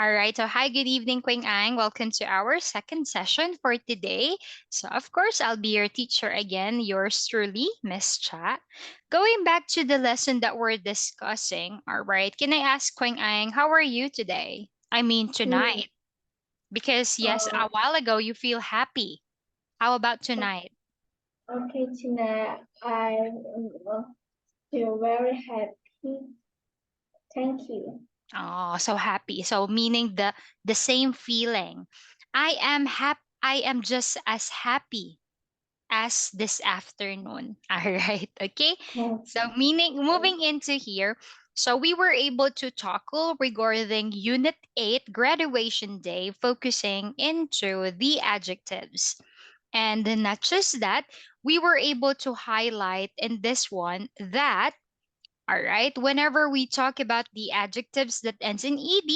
All right. So, hi, good evening, Quynh Ang. Welcome to our second session for today. So, of course, I'll be your teacher again, yours truly, Miss Cha. Going back to the lesson that we're discussing, all right, can I ask Quynh Ang, how are you today? I mean, Mm, tonight. Because, yes, uh, a while ago you feel happy. How about tonight? okay, tonight I feel very happy. Thank you. Oh, so happy. So, meaning the same feeling. I am happy. I am just as happy as this afternoon. All right. Okay. Thank So, meaning you. moving into here. So, we were able to tackle regarding Unit 8 graduation day, focusing into the adjectives. And then not just that, we were able to highlight in this one that all right. Whenever we talk about the adjectives that ends in ed,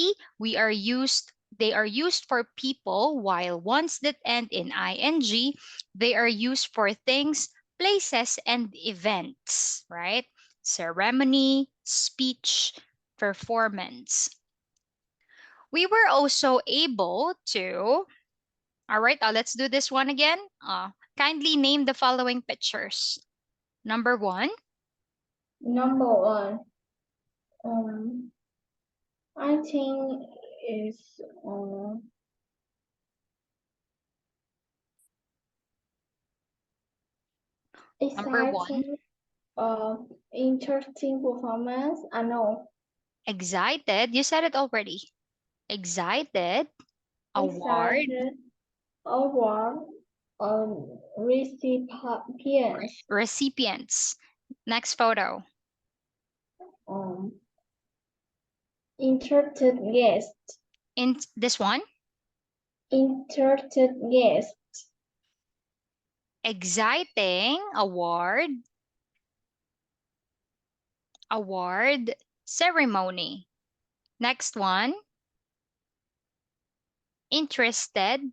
they are used for people, while ones that end in ing, they are used for things, places, and events, right? Ceremony, speech, performance. We were also able to, all right, let's do this one again. Kindly name the following pictures. Number one, Number one, um, I think is number one, exciting, interesting performance. I know. excited. You said it already. Excited. Award. Excited award recipients. Recipients. Next photo. Um, interested guests. In this one, Interested guests. exciting. Award. Award. Ceremony. Next one, interested.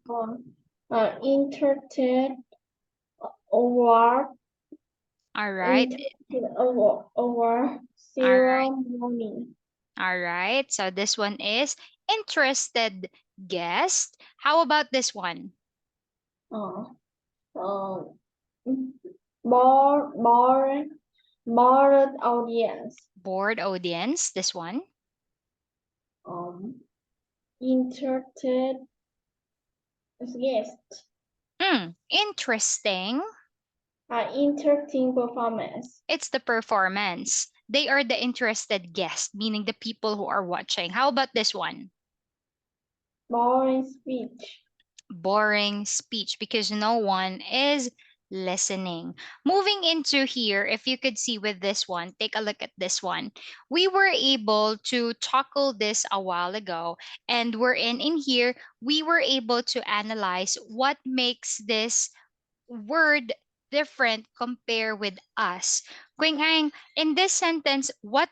Interested award All right. interested award All right. ceremony. All right. So this one is interested guest. How about this one? Uh, uh, board board board audience. Board audience. This one. Interested guest. Interesting. Interesting performance. It's the performance. They are the interested guests, meaning the people who are watching. How about this one? Boring speech. Boring speech because no one is listening. Moving into here, if you could see with this one, take a look at this one. We were able to tackle this a while ago, and we're in here, we were able to analyze what makes this word different compare with us. Quynh Ang, in this sentence, what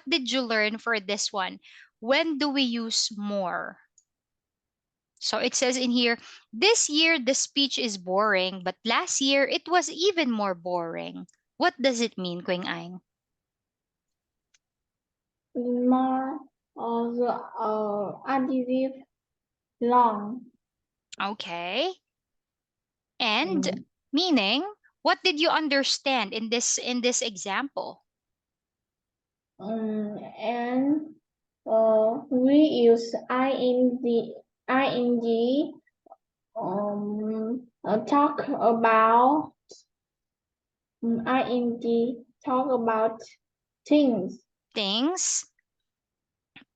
did you learn for this one? When do we use more? So it says in here, this year the speech is boring, but last year it was even more boring. What does it mean, Quynh Ang? More of the adjective long. Okay. And Mm, meaning, what did you understand in this example? and we use ing talk about ing talk about things Things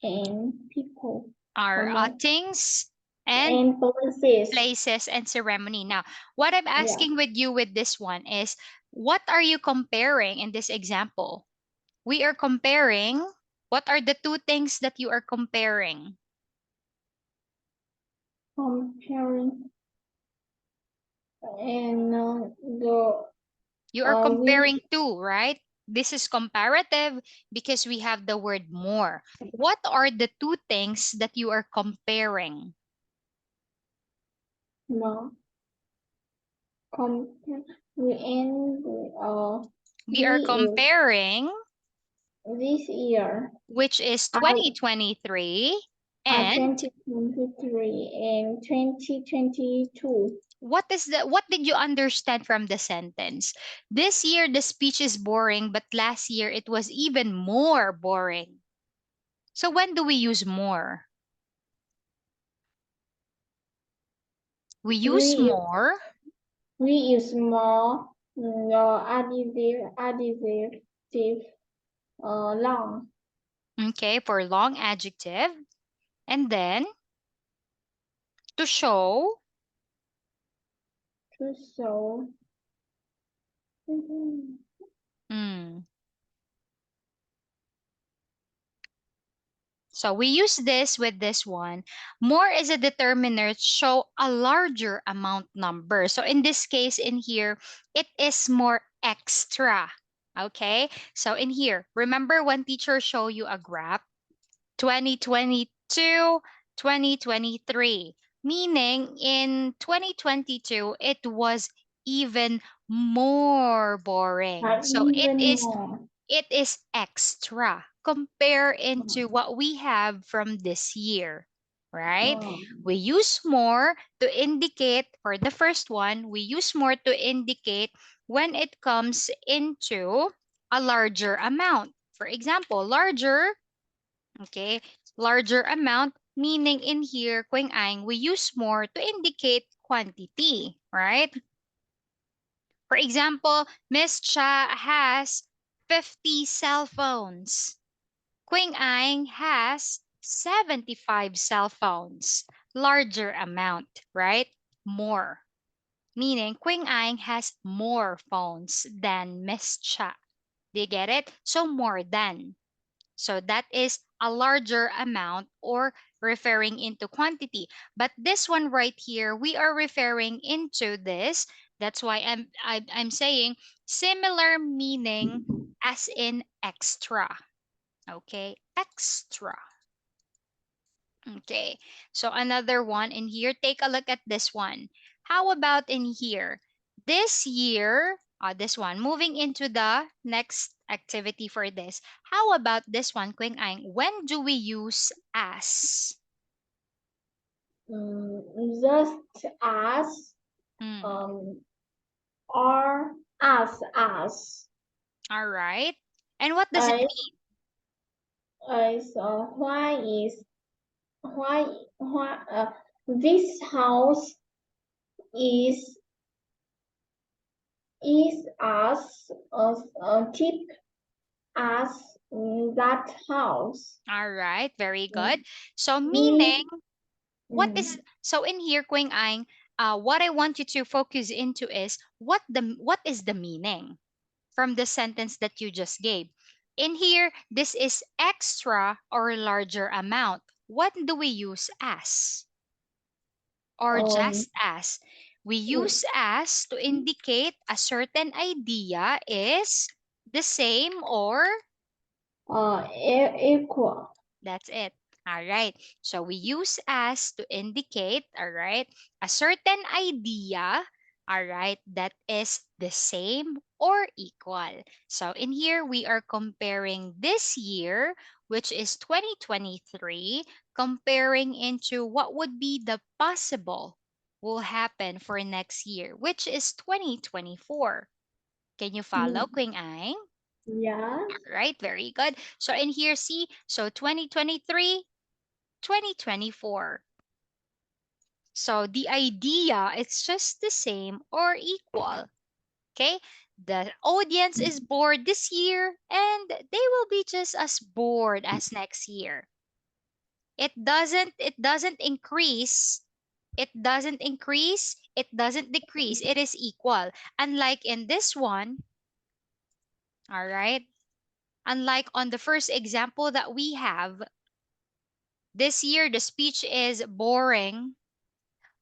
and people are no, things and and policies. places and ceremony. Now, what I'm Yeah, asking with you with this one is, what are you comparing in this example? We are comparing, what are the two things that you are comparing? comparing and the You are we comparing two, right? This is comparative because we have the word more. What are the two things that you are comparing? no compare we end We are we use comparing, this year which is I 2023. And 2023 and 2022. what did you understand from the sentence? This year the speech is boring, but last year it was even more boring. So when do we use more? We We use use, more, we use more adjective long okay, for long adjective, and then to show, to show. mm, so we use this with this one. More is a determiner to show a larger amount number. So in this case, in here, it is more extra. Okay. So in here, remember when teacher show you a graph, 2022, 2023, meaning in 2022, it was even more boring. So it Even is more. it is extra compare into what we have from this year, right? We use more to indicate, for the first one, we use more to indicate when it comes into a larger amount. For example, larger, okay, larger amount, meaning in here, Quang Ang, we use more to indicate quantity, right? For example, Miss Cha has 50 cell phones. Quing Ang has 75 cell phones. Larger amount, right? More. Meaning Quing Ang has more phones than Miss Cha. Do you get it? So more than. So that is a larger amount or referring into quantity. But this one right here, we are referring into this. That's why I'm saying similar meaning as in extra. Okay, extra. Okay, so another one in here. Take a look at this one. How about in here? This year, this one, moving into the next activity for this. How about this one, Quing Ang? When do we use as? Just as Mm, um or as all right. And what does it as mean? why is why this house is as cheap as that house. All right, very Mm, good. So We meaning, what mm, is so in here, Quing Ang? What I want you to focus into is what is the meaning from the sentence that you just gave. In here, this is extra or larger amount. What do we use as or um just as? We use as to indicate a certain idea is the same or equal. that's it. All right. So we use as to indicate, all right, a certain idea, all right, that is the same or equal. So in here, we are comparing this year, which is 2023, comparing into what would be the possible will happen for next year, which is 2024. Can you follow, Mm, Queen Ai? Yes. Right, very good. So in here, see, so 2023, 2024. So the idea is just the same or equal. Okay, the audience is bored this year and they will be just as bored as next year. It doesn't increase, it doesn't decrease, it is equal. Unlike in this one, all right, unlike on the first example that we have, this year the speech is boring,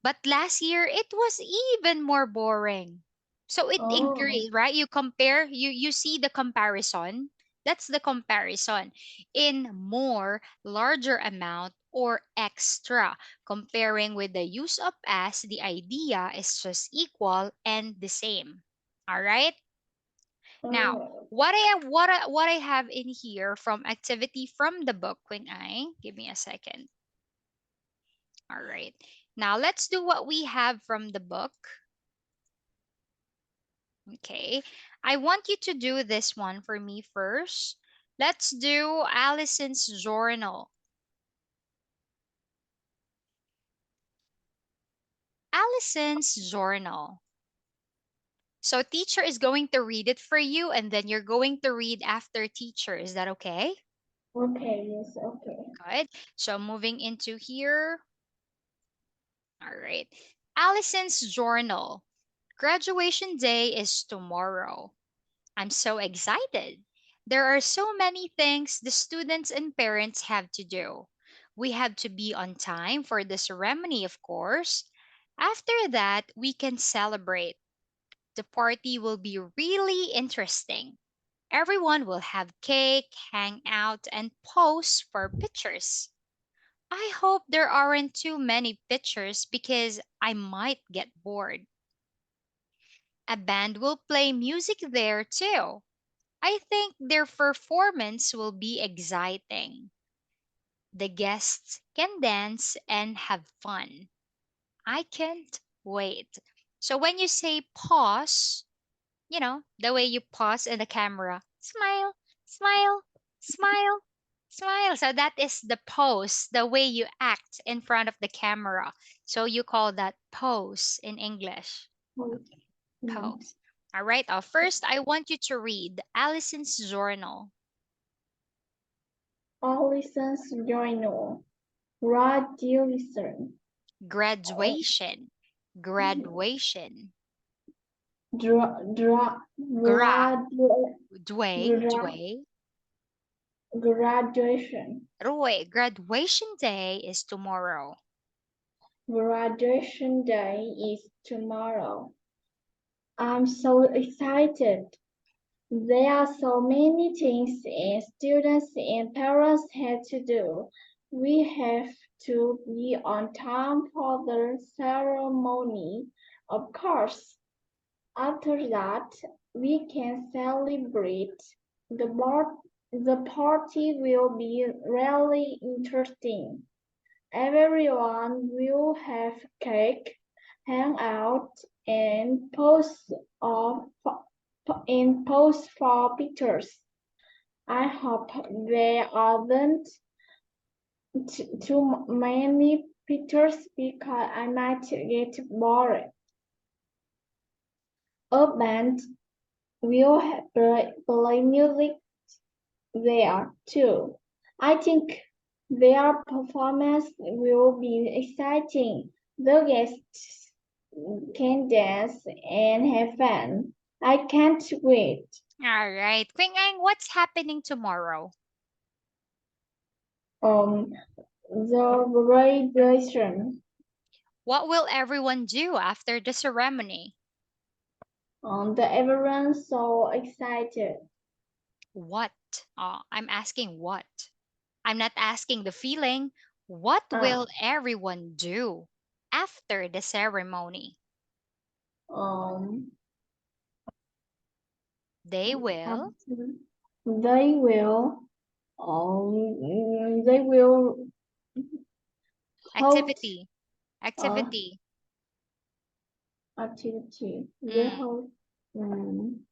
but last year it was even more boring. So it Oh, increased, right? You compare, you see the comparison. That's the comparison in more, larger amount or extra. Comparing with the use of as, the idea is just equal and the same. All right? Now, oh, what I have in here from activity from the book, when I give me a second. All right. Now let's do what we have from the book. Okay. I want you to do this one for me first. Let's do Allison's journal. Allison's journal. So teacher is going to read it for you and then you're going to read after teacher. Is that okay? Okay, yes, okay. Good. So moving into here. All right. Allison's journal. Graduation day is tomorrow. I'm so excited. There are so many things the students and parents have to do. We have to be on time for the ceremony, of course. After that, we can celebrate. The party will be really interesting. Everyone will have cake, hang out, and pose for pictures. I hope there aren't too many pictures because I might get bored. A band will play music there too. I think their performance will be exciting. The guests can dance and have fun. I can't wait. So when you say pause, the way you pause in the camera, smile, smile, smile, smile. So that is the pose, the way you act in front of the camera. So you call that pose in English. Okay, Mm. pose. All right. First, I want you to read Allison's journal. Allison's journal. Graduation. Oh, Graduation. Graduation. dra, dra, Gra. gradu, Dway. gra, Dway. graduation. Roy. Graduation day is tomorrow. Graduation day is tomorrow. I'm so excited. There are so many things and students and parents have to do. We have to be on time for the ceremony, of course. After that, we can celebrate. The party will be really interesting. Everyone will have cake, hang out, and pose for pictures. I hope there aren't too many pictures because I might get bored. A band will play music there too. I think their performance will be exciting. The guests can dance and have fun. I can't wait. All right. Quynh, what's happening tomorrow? Um, the graduation. What will everyone do after the ceremony? Everyone's so excited. What? I'm asking what. I'm not asking the feeling. What Uh, will everyone do after the ceremony? um, They will after they will, they will hold activity. uh, Activity. activity. They Mm, hold um,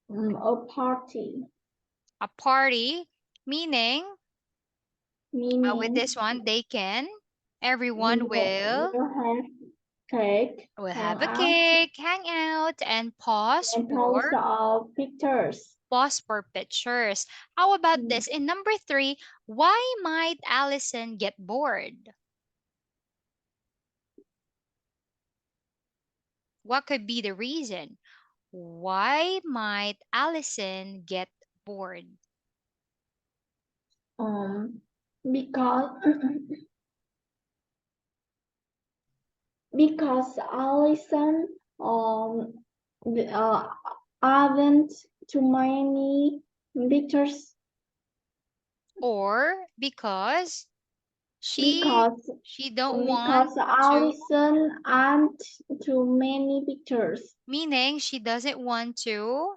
a party, a party, meaning with meaning this one, they can, everyone will will have cake, will hang have a out, cake, hang out, and and post of pictures. pause for pictures. How about Mm, this? In number three, why might Allison get bored? What could be the reason? Why might Allison get bored? Um, because because Allison uh, haven't too many pictures Or because she because she don't want because to, Allison aren't too many pictures. meaning she doesn't want to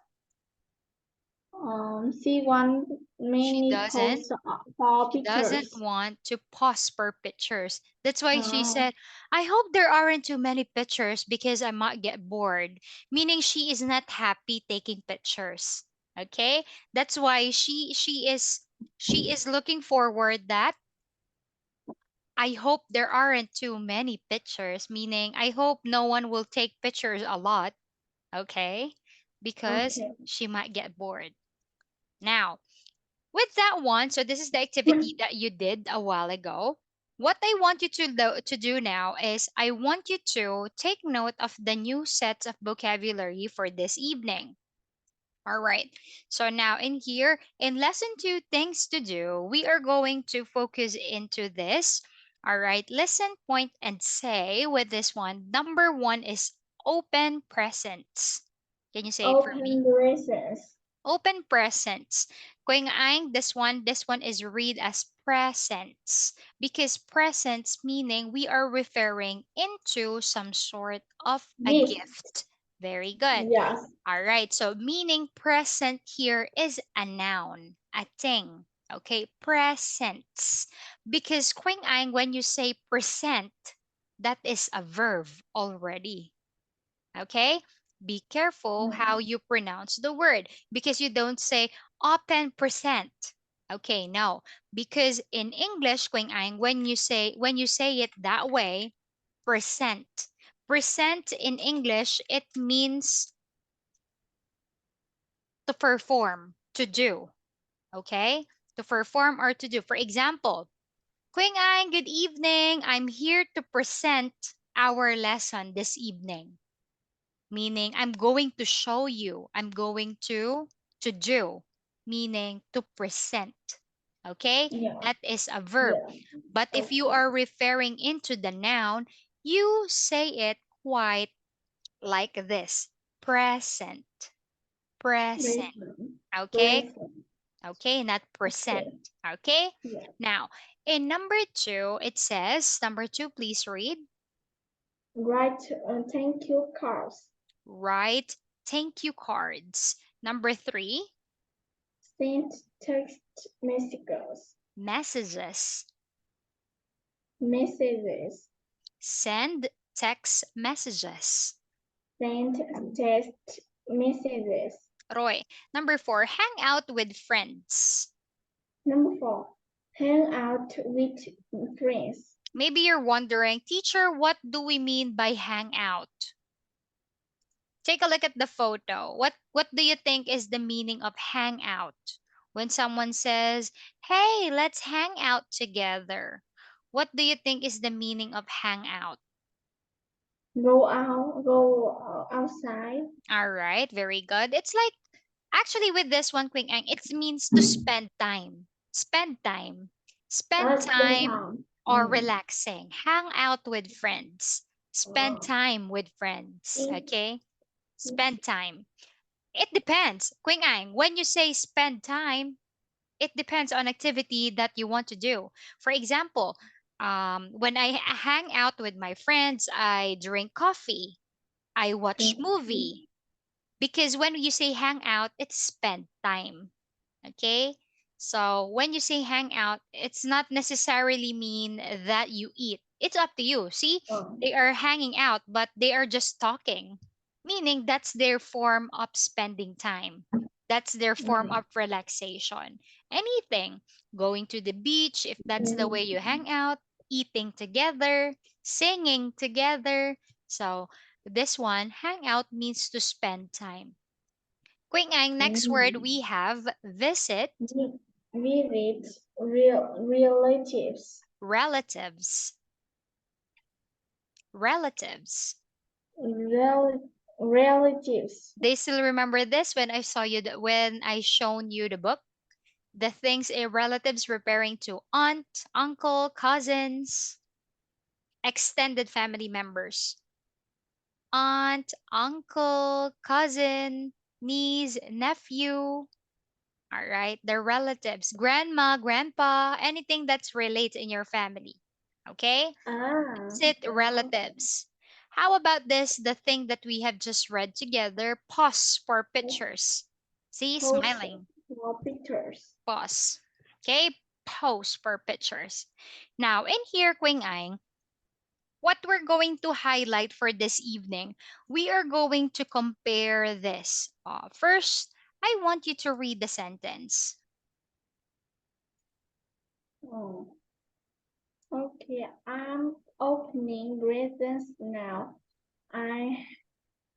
She wants She many doesn't. posts for She doesn't pictures. want to pause for pictures. That's why she Uh, said, I hope there aren't too many pictures because I might get bored. Meaning she is not happy taking pictures. Okay? That's why she is looking forward that I hope there aren't too many pictures, meaning I hope no one will take pictures a lot, okay? Because okay. she might get bored. Now, with that one, so this is the activity that you did a while ago. What I want you to do now is I want you to take note of the new sets of vocabulary for this evening. All right. So now in here, in lesson two, things to do, we are going to focus into this. All right. Listen, point, and say with this one. Number one is open presents. Can you say it for me? Open braces. Open presents. Kung ang this one is read as presents because presents meaning we are referring into some sort of a Gift. gift. Very good. Yes. All right. So meaning present here is a noun, a thing. Okay, presents. Because kung ang when you say present, that is a verb already. Okay? Be careful how Mm, you pronounce the word because you don't say open present. Okay, no. Because in English, Queen Ang, when you say it that way, present. Present in English, it means to perform, to do. Okay? To perform or to do. For example, Queen Ang, good evening. I'm here to present our lesson this evening. Meaning I'm going to show you, I'm going to do, meaning to present. Okay, yeah. that is a verb. Yeah. But if you Okay. are referring into the noun, you say it quite like this: present, present. Bracelet. Okay, Bracelet. okay, not present. Okay. Okay, Yeah. now in number two, it says, number two, please read. Write thank you cards. Write thank you cards. Number three, Send text messages. messages. Messages. Send text messages. Send text messages. Roy. Number four, hang out with friends. Number four. Hang out with friends. Maybe you're wondering, teacher, what do we mean by hang out? Take a look at the photo. What do you think is the meaning of hang out? When someone says, "Hey, let's hang out together." What do you think is the meaning of hang out? Go outside. All right, very good. It's like actually with this one, Queen Ang, it means to spend time. Spend time. Spend Spend time time. or relaxing. Hang out with friends. Spend Uh, time with friends. eat, Okay? eat. Spend time. It depends. Queen Ang, when you say spend time, it depends on activity that you want to do. For example, when I hang out with my friends, I drink coffee. I watch Drink coffee. movie because when you say hang out, it's spend time. Okay? So when you say hang out, it's not necessarily mean that you eat. It's up to you. See, Uh, they are hanging out, but they are just talking, meaning that's their form of spending time. That's their form mm, of relaxation. Anything, going to the beach, if that's the way mm, you hang out, eating together, singing together. So this one, hang out means to spend time. Quick Ang, next word mm. we have visit, Visit relatives. relatives. Relatives. Relatives. They still remember this when I saw you when I shown you the book. The things a relatives referring to aunt, uncle, cousins, extended family members. Aunt, uncle, cousin, niece, nephew. All right, the relatives, grandma, grandpa, anything that's related in your family. Okay? Ah, Visit okay. relatives. How about this? The thing that we have just read together. Pause for pictures. See, Pose smiling. for pictures. Pause. Okay, pose for pictures. Now, in here, Queen Ang, what we're going to highlight for this evening, we are going to compare this. First, I want you to read the sentence. Oh, okay. I'm opening presents now. I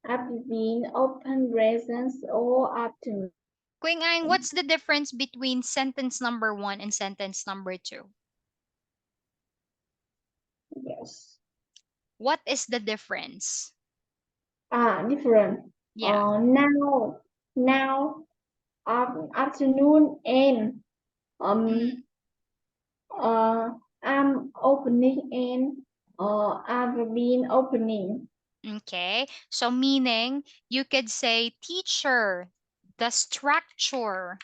have been open presents all afternoon. Queen Ang, what's the difference between sentence number one and sentence number two? Yes. What is the difference? Different. Yeah. Now, afternoon and Mm, um uh I'm opening and I've been opening. okay. So meaning you could say teacher, the structure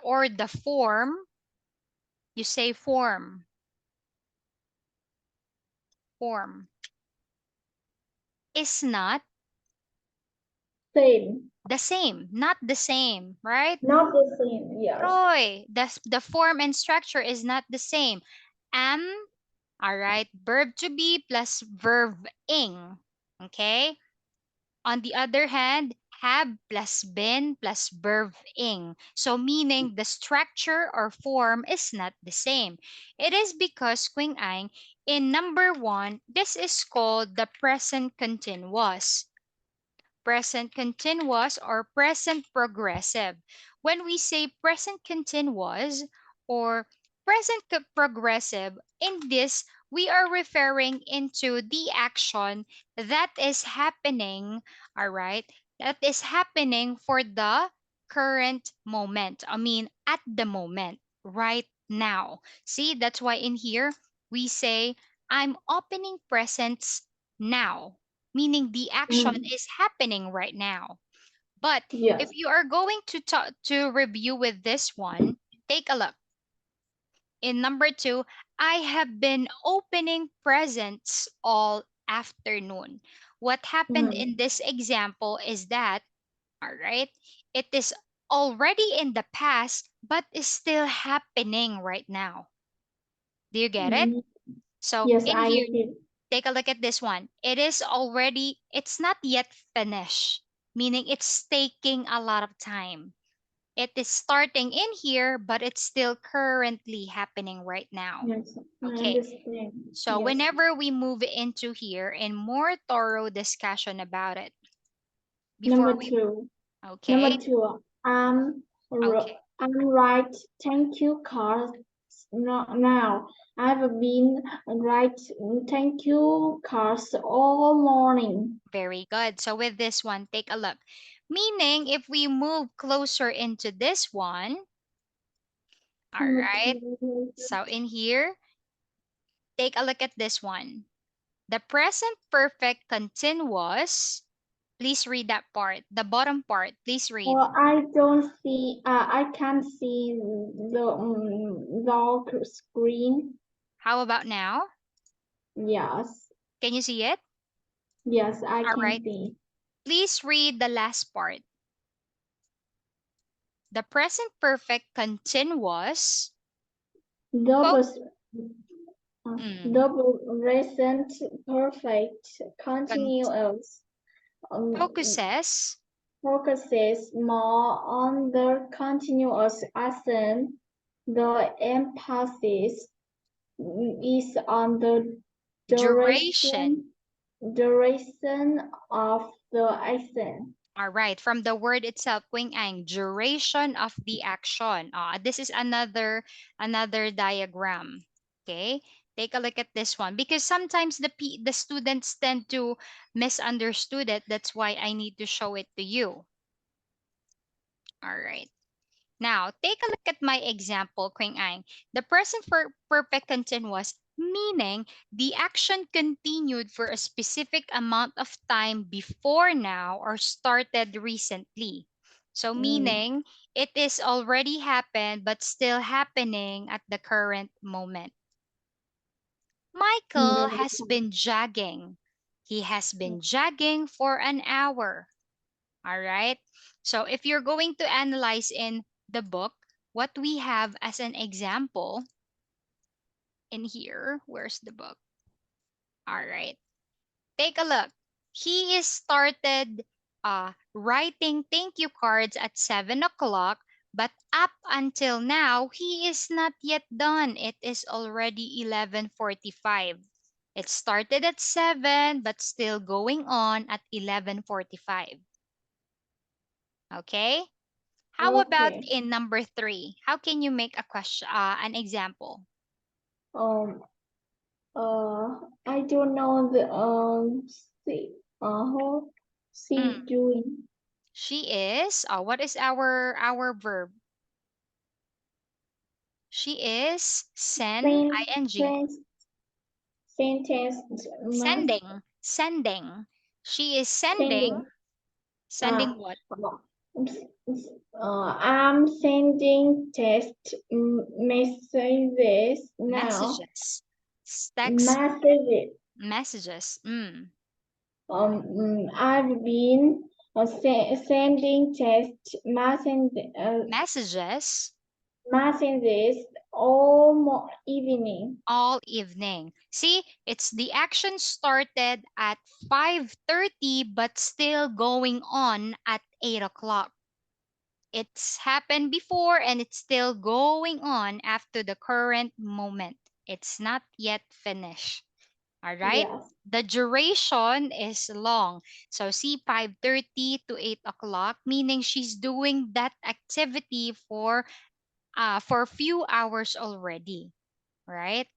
or the form, you say form is not Same. not the same, right? Not the same. Yes. Troy, the form and structure is not the same. Am, all right, verb to be plus verb ing. Okay? On the other hand, have plus been plus verb ing. So meaning the structure or form is not the same. It is because Queen Ang, in number one, this is called the present continuous. Present continuous or present progressive. When we say present continuous or progressive, in this we are referring into the action that is happening, all right, that is happening for the current moment. I mean, at the moment, right now. See, that's why in here we say, I'm opening presents now, meaning the action Mm. is happening right now. But if Yes. you are going to review with this one, take a look. In number two, I have been opening presents all afternoon. What happened in Mm. this example is that, all right, it is already in the past, but is still happening right now. Do you get it? Mm. So Yes, in I here, did. take a look at this one. It's not yet finished, meaning it's taking a lot of time. It is starting in here, but it's still currently happening right now. Yes, I Okay, understand. so Yes. whenever we move into here in more thorough discussion about it, before Number we, two. okay, Number two. okay, I'm right. Thank you, cars. Now I've been right. Thank you, cars all morning. very good. So with this one, take a look. Meaning, if we move closer into this one, all Number right, two. so in here, take a look at this one. The present perfect continuous. Please read that part. The bottom part, please read. I don't see. I can't see the screen. How about now? Yes. Can you see it? Yes, I All can right. see. Please read the last part. The present perfect continuous. Double, Fo- s- mm, double recent perfect con- continuous um, focuses. focuses more on the continuous accent. The emphasis is on the Duration. duration duration of the accent. All right. From the word itself, Queen Ang, duration of the action. This is another diagram. Okay. Take a look at this one because sometimes the students tend to misunderstood it. That's why I need to show it to you. All right. Now, take a look at my example, Queen Ang. The present perfect continuous, meaning the action continued for a specific amount of time before now or started recently. So, Mm, meaning it is already happened but still happening at the current moment. Michael has been jogging. He has been jogging for an hour. All right. So if you're going to analyze in the book, what we have as an example in here, where's the book? All right. Take a look. He is started writing thank you cards at 7 o'clock, but up until now, he is not yet done. It is already 11:45. It started at 7, but still going on at 11:45. Okay? How about Okay. in number 3? How can you make a question, an example? Um. I don't know the see how she Mm, doing. she is. What is our verb? She is send ing. Sentence sentence must Sending. She is sending. sending. Sending Ah, what? I'm sending test messages now. Messages. Text Messages. messages. I've been sending test Messages messages all evening. all evening. See, it's the action started at 5:30 but still going on at 8 o'clock. It's happened before and it's still going on after the current moment. It's not yet finished. All right? Yes, The duration is long. So see 5:30 to 8 o'clock, meaning she's doing that activity for a few hours already, right?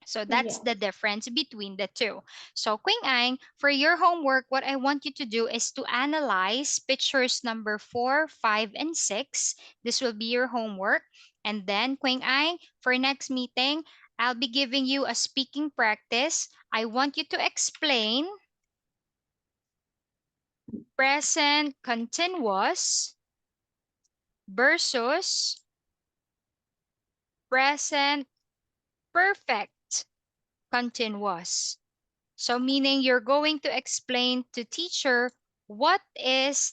So that's the yes. difference between the two. So Quing Ang, for your homework, what I want you to do is to analyze pictures number 4, 5, and 6. This will be your homework. And then Quing Ang, for next meeting, I'll be giving you a speaking practice. I want you to explain present continuous versus present perfect continuous. So meaning you're going to explain to teacher what is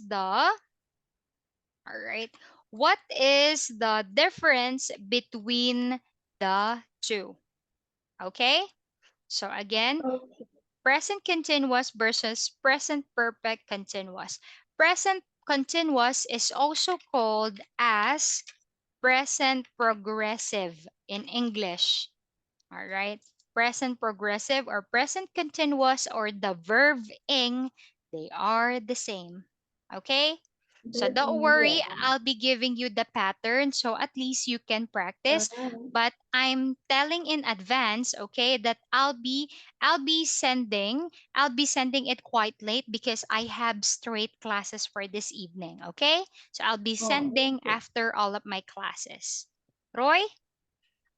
all right, what is the difference between the two. Okay? So again, Okay. present continuous versus present perfect continuous. Present continuous is also called as present progressive in English. All right. Present progressive or present continuous or the verb ing, they are the same. Okay? So don't worry, Yeah. I'll be giving you the pattern so at least you can practice. Uh, But I'm telling in advance, okay, that I'll be sending it quite late because I have straight classes for this evening, okay? So I'll be oh, sending okay. after all of my classes. Roy,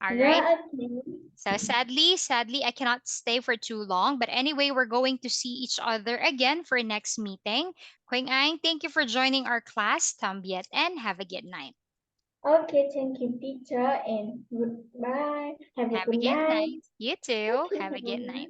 all right? Yeah, okay. So sadly, I cannot stay for too long. But anyway, we're going to see each other again for next meeting. Quing Ang, thank you for joining our class. Tambiet and have a good night. Okay, thank you, teacher, and goodbye. Have a Have a good good night. night. You too. Okay, Have a have a good good night. night.